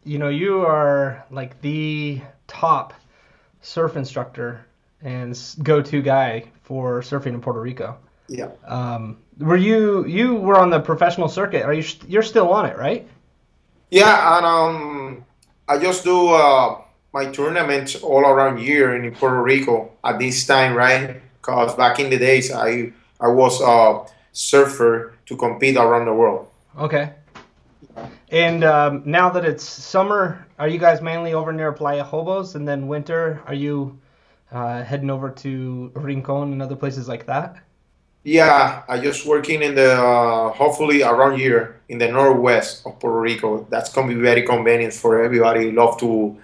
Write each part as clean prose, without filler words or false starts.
you are like the top surf instructor and go-to guy for surfing in Puerto Rico. Yeah. You were on the professional circuit? You're still on it, right? Yeah, and I just do my tournaments all around here in Puerto Rico at this time, right? Because back in the days, I was a surfer to compete around the world. Okay. And now that it's summer, are you guys mainly over near Playa Hobos? And then winter, are you heading over to Rincon and other places like that? Yeah, I just working in the hopefully around here in the northwest of Puerto Rico. That's gonna be very convenient for everybody. Love to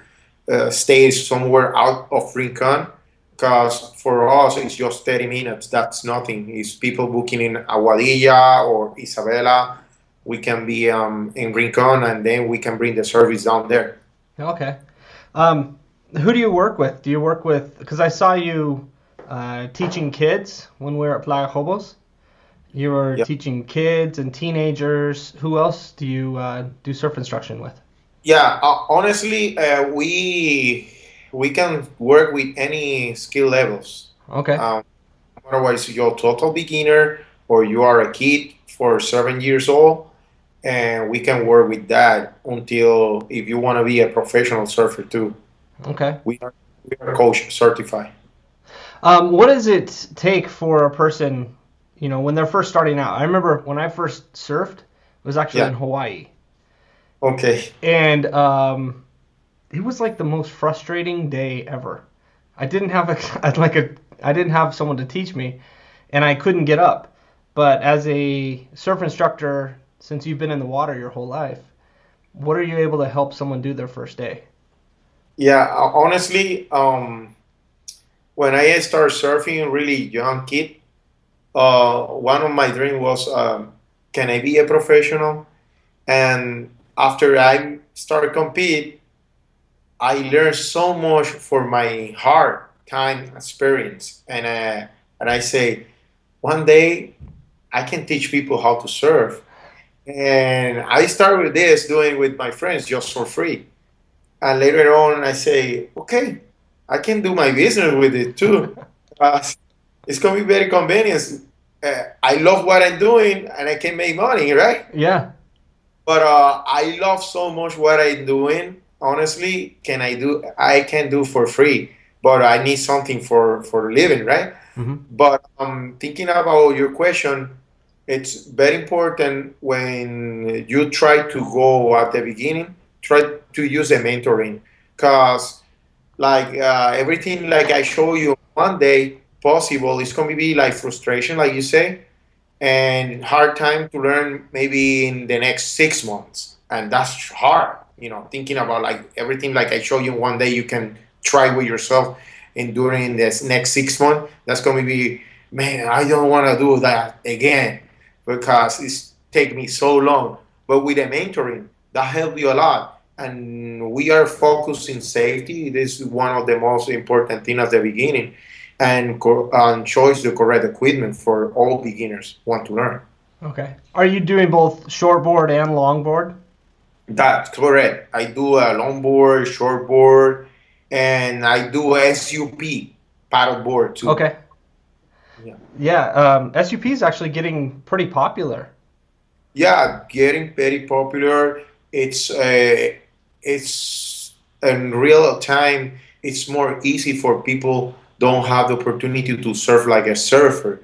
stay somewhere out of Rincon because for us it's just 30 minutes. That's nothing. It's people booking in Aguadilla or Isabela. We can be in Rincon and then we can bring the service down there. Okay. Um, who do you work with? Do you work with? Because I saw you teaching kids when we were at Playa Hobos. You were Yeah, teaching kids and teenagers. Who else do you do surf instruction with? yeah. Honestly, we can work with any skill levels. Okay. Um, Otherwise, you're a total beginner or you are a kid for 7 years old, and we can work with that until if you want to be a professional surfer too. Okay. We are coach certified. What does it take for a person, when they're first starting out? I remember when I first surfed, it was actually Yeah. in Hawaii, Okay. and it was like the most frustrating day ever. I didn't have I didn't have someone to teach me, and I couldn't get up. But as a surf instructor, since you've been in the water your whole life, what are you able to help someone do their first day? Yeah. Honestly, when I started surfing, really young kid, one of my dreams was, can I be a professional? And after I started compete, I learned so much for my hard time experience, and I say one day I can teach people how to surf, and I start with this doing with my friends just for free, and later on I say, okay, I can do my business with it too. Uh, it's gonna be very convenient. I love what I'm doing, and I can make money, right? Yeah. But I love so much what I'm doing. Honestly, I can do for free, but I need something for living, right? Hmm. But thinking about your question, it's very important when you try to go at the beginning, try to use a mentoring, because like everything like I show you one day possible, it's gonna be like frustration, like you say, and hard time to learn maybe in the next 6 months, and that's hard, thinking about like everything like I show you one day you can try with yourself, and during this next 6 months that's going to be, man, I don't want to do that again because it's take me so long. But with the mentoring, that help you a lot, and we are focused in safety. This is one of the most important things at the beginning, and choose the correct equipment for all beginners want to learn. Okay. Are you doing both shortboard and longboard? That's correct. I do a longboard, shortboard, and I do SUP paddleboard too. Okay. Yeah, Yeah. SUP is actually getting pretty popular. yeah, getting very popular. It's in real time. It's more easy for people don't have the opportunity to surf like a surfer.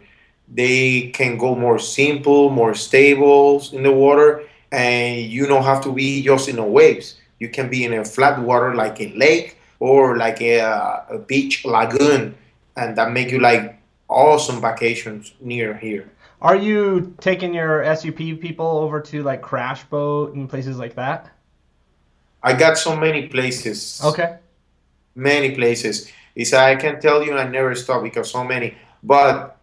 They can go more simple, more stable in the water, and you don't have to be just in the waves. You can be in a flat water like a lake or like a beach lagoon, and that make you like awesome vacations near here. Are you taking your SUP people over to like Crash Boat and places like that? I got so many places, Okay. many places. It's I can tell you I never stop because so many. But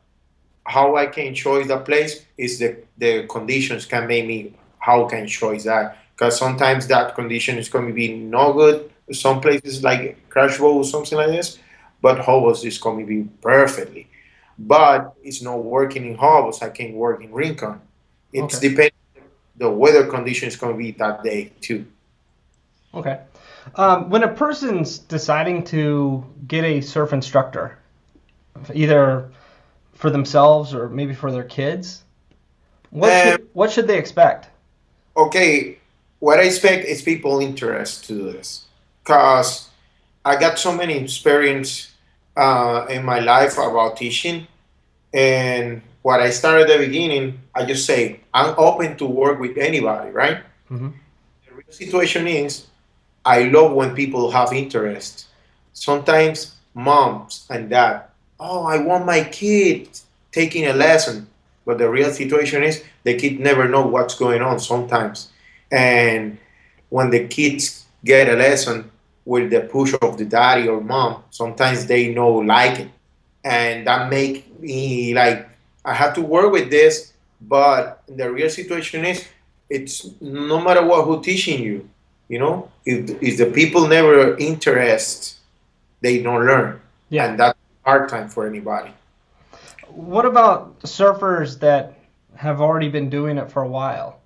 how I can choose the place is the conditions can make me how can choose that, because sometimes that condition is going to be no good. Some places like Crash Bowl or something like this, but Hobos is going to be perfectly. But it's not working in Hobos. I can work in Rincon. It's Okay. depending the weather condition is going to be that day too. Okay. When a person's deciding to get a surf instructor, either for themselves or maybe for their kids, And what should they expect? okay, what I expect is people interest to do this, because I got so many experience in my life about teaching. And what I started at the beginning, I just say I'm open to work with anybody, right? Hmm. The real situation is I love when people have interest. Sometimes moms and dad, oh, I want my kid taking a lesson. But the real situation is the kid never know what's going on sometimes. And when the kids get a lesson with the push of the daddy or mom, sometimes they know like it. And that make me like I have to work with this, but the real situation is it's no matter what who teaching you, if the people never interest, they don't learn, Yeah. and that's hard time for anybody. What about surfers that have already been doing it for a while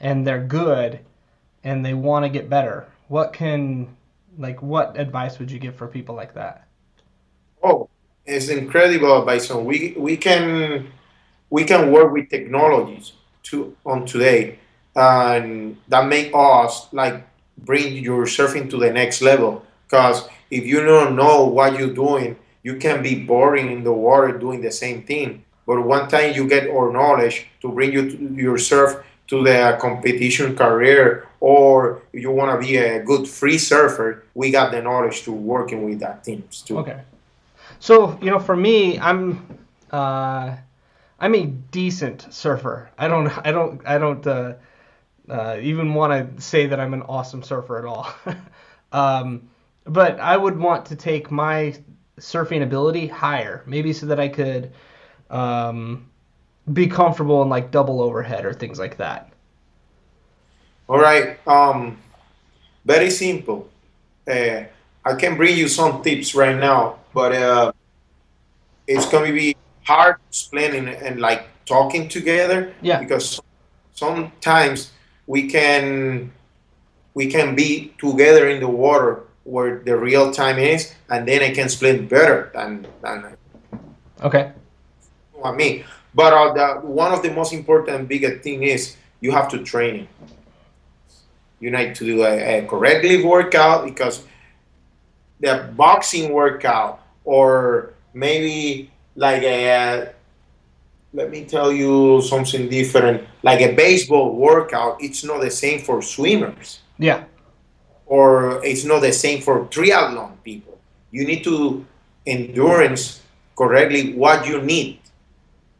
and they're good and they want to get better? What advice would you give for people like that? Oh, it's incredible, Bison. We can work with technologies on today, and that make us like bring your surfing to the next level. Because if you don't know what you're doing, you can be boring in the water doing the same thing. But one time you get our knowledge to bring your surf to the competition career, or if you want to be a good free surfer, we got the knowledge to working with that teams too. Okay. So, for me, uh, I'm a decent surfer. I don't even want to say that I'm an awesome surfer at all. um, but I would want to take my surfing ability higher, maybe so that I could um, be comfortable in like double overhead or things like that. All right, very simple. uh, I can bring you some tips right now, but it's going to be hard explaining and like talking together, Yeah. because sometimes we can we can be together in the water where the real time is, and then I can explain better than Okay. me. But one of the most important bigger thing is you have to train it. You need to do a correctly workout, because the boxing workout, or maybe like let me tell you something different, like a baseball workout, it's not the same for swimmers, Yeah. or it's not the same for triathlon people. You need to endurance correctly what you need,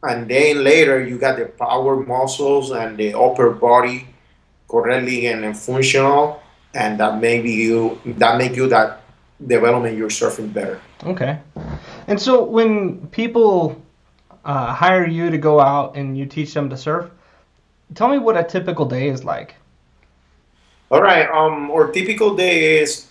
and then later you got the power muscles and the upper body correctly and functional, and that make you that development your surfing better. Okay. And so when people hire you to go out and you teach them to surf, tell me what a typical day is like. All right. Our typical day is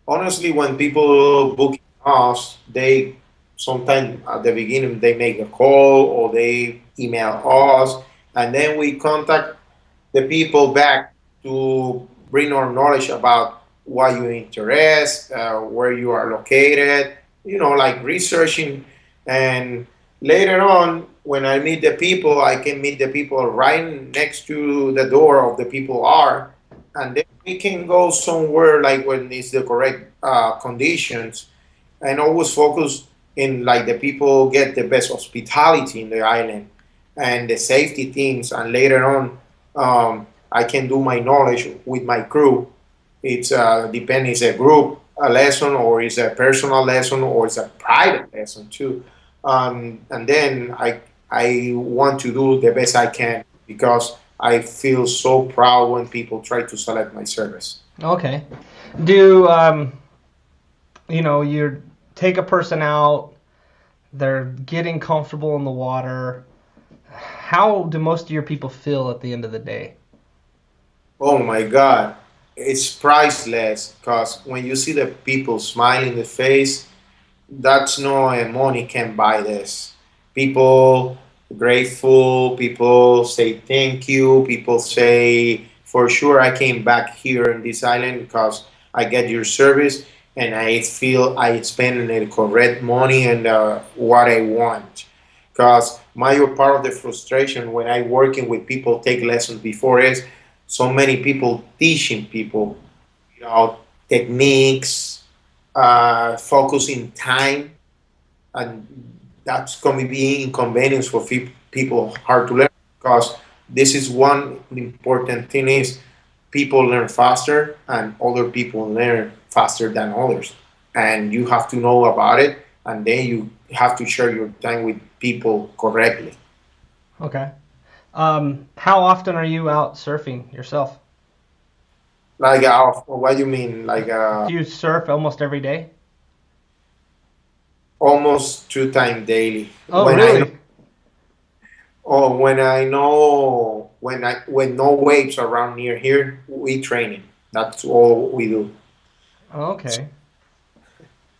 honestly when people book us, they sometimes at the beginning they make a call or they email us, and then we contact the people back to bring our knowledge about what you interest, where you are located, like researching. And later on, when I meet the people, I can meet the people right next to the door of the people are, and then we can go somewhere like when it's the correct conditions, and always focus in like the people get the best hospitality in the island and the safety things, and later on I can do my knowledge with my crew. It's depending, it's a group a lesson, or it's a personal lesson, or it's a private lesson too. And then I want to do the best I can, because I feel so proud when people try to select my service. Okay. Do you take a person out, they're getting comfortable in the water. How do most of your people feel at the end of the day? Oh my God, it's priceless, because when you see the people smile in the face, that's no money can buy this. People grateful, people say thank you, people say for sure I came back here in this island because I get your service and I feel I spend the correct money and what I want. Because my part of the frustration when I working with people take lessons before is so many people teaching people, techniques, focusing time, and that's going to be inconvenience for people hard to learn because this is one important thing is people learn faster and other people learn faster than others, and you have to know about it, and then you have to share your time with people correctly. Okay. How often are you out surfing yourself? Like what do you mean, like Do you surf almost every day? almost 2 times daily Oh, when I know. really? Oh, when no waves around near here, we training. That's all we do. Okay.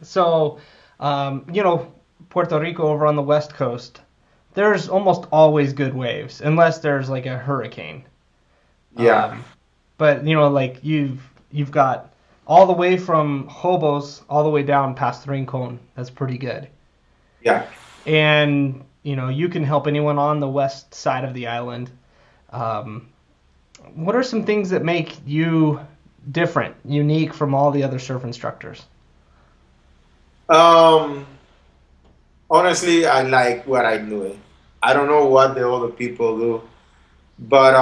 So, Puerto Rico over on the west coast, there's almost always good waves, unless there's like a hurricane. Yeah, Um, but like you've got all the way from Hobos all the way down past Rincon. That's pretty good. yeah. And you can help anyone on the west side of the island. Um, what are some things that make you different, unique from all the other surf instructors? Um, Honestly, I like what I'm doing. I don't know what the other people do, but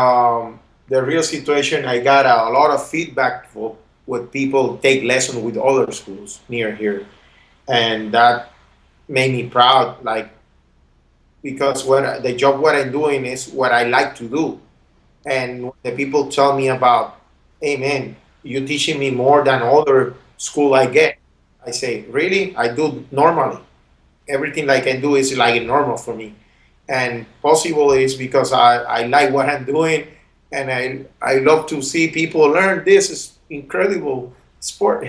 the real situation, I got a lot of feedback for what people take lessons with other schools near here, and that made me proud. Like because what the job what I'm doing is what I like to do. And when the people tell me about, hey man, you teaching me more than other school I get. I say, really? I do normally. Everything I can do is like normal for me. And possible is because I like what I'm doing and I love to see people learn. This is incredible sport.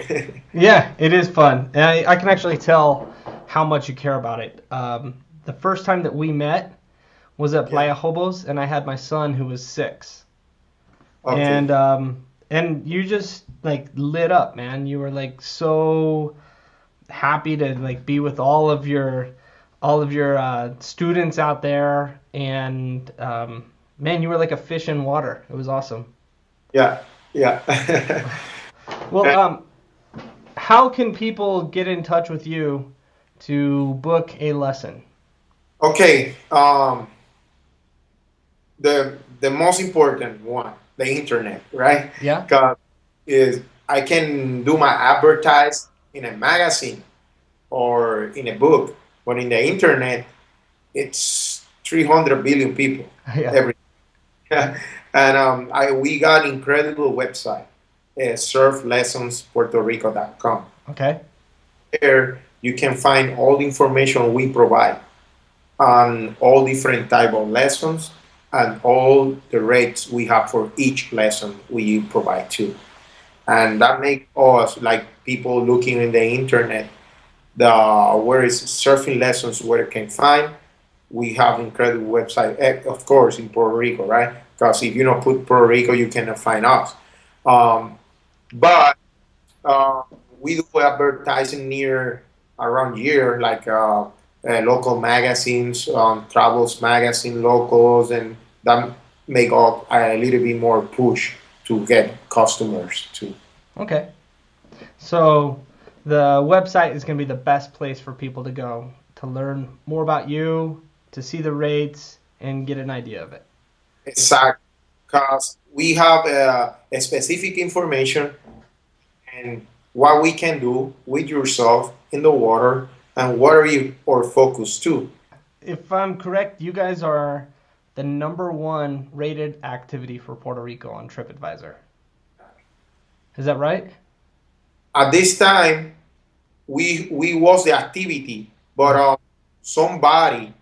Yeah, it is fun, and I can actually tell how much you care about it. The first time that we met was at Yeah. Playa Hobos, and I had my son who was 6, Okay. and you just like lit up, man. You were like so happy to like be with all of your students out there, and man, you were like a fish in water. It was awesome. Yeah. Yeah. Well, how can people get in touch with you to book a lesson? Okay. The most important one, the internet, right? Yeah. Because is I can do my advertise in a magazine or in a book, but in the internet, it's 300 billion people Yeah. every. And we got incredible website, surflessonspuertorico.com. Okay. There you can find all the information we provide on all different type of lessons and all the rates we have for each lesson we provide too. And that make us like people looking in the internet the where is surfing lessons where you can find. We have incredible website, of course, in Puerto Rico, right? Because if you don't put Puerto Rico, you cannot find us. Um, but uh, we do advertising near around here, like local magazines, travels magazine, locals, and that make up a little bit more push to get customers too. Okay. So the website is going to be the best place for people to go to learn more about you, to see the rates, and get an idea of it. Exactly, because we have a specific information and what we can do with yourself in the water and what are you or focus to. If I'm correct, you guys are the number one rated activity for Puerto Rico on TripAdvisor. Is that right? At this time, we was the activity, but somebody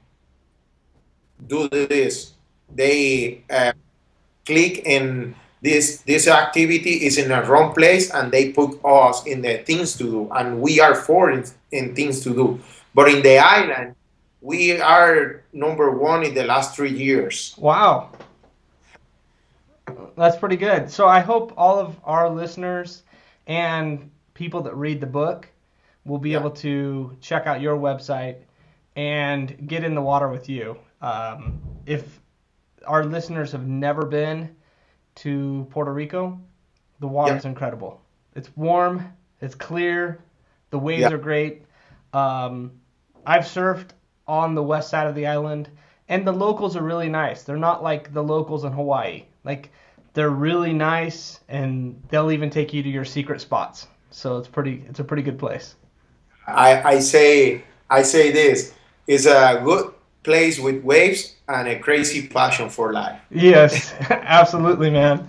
do this. They click in this activity is in the wrong place and they put us in the things to do and we are four in things to do, but in the island we are number one in the last 3 years. Wow. That's pretty good. So I hope all of our listeners and people that read the book will be Yeah. able to check out your website and get in the water with you. If our listeners have never been to Puerto Rico, the water Yeah. is incredible. It's warm, it's clear, the waves Yeah. are great. Um, I've surfed on the west side of the island, and the locals are really nice. They're not like the locals in Hawaii. Like they're really nice, and they'll even take you to your secret spots. So it's a pretty good place. I say this is a good place with waves and a crazy passion for life. Yes, absolutely, man.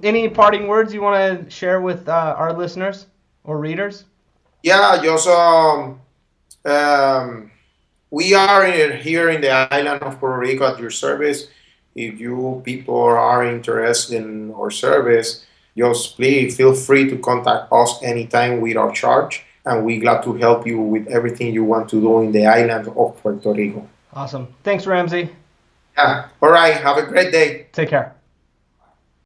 Any parting words you want to share with our listeners or readers? Yeah, just um, we are here in the island of Puerto Rico at your service. If you people are interested in our service, just please feel free to contact us anytime without charge, and we're glad to help you with everything you want to do in the island of Puerto Rico. Awesome. Thanks, Ramsey. Yeah. All right. Have a great day. Take care.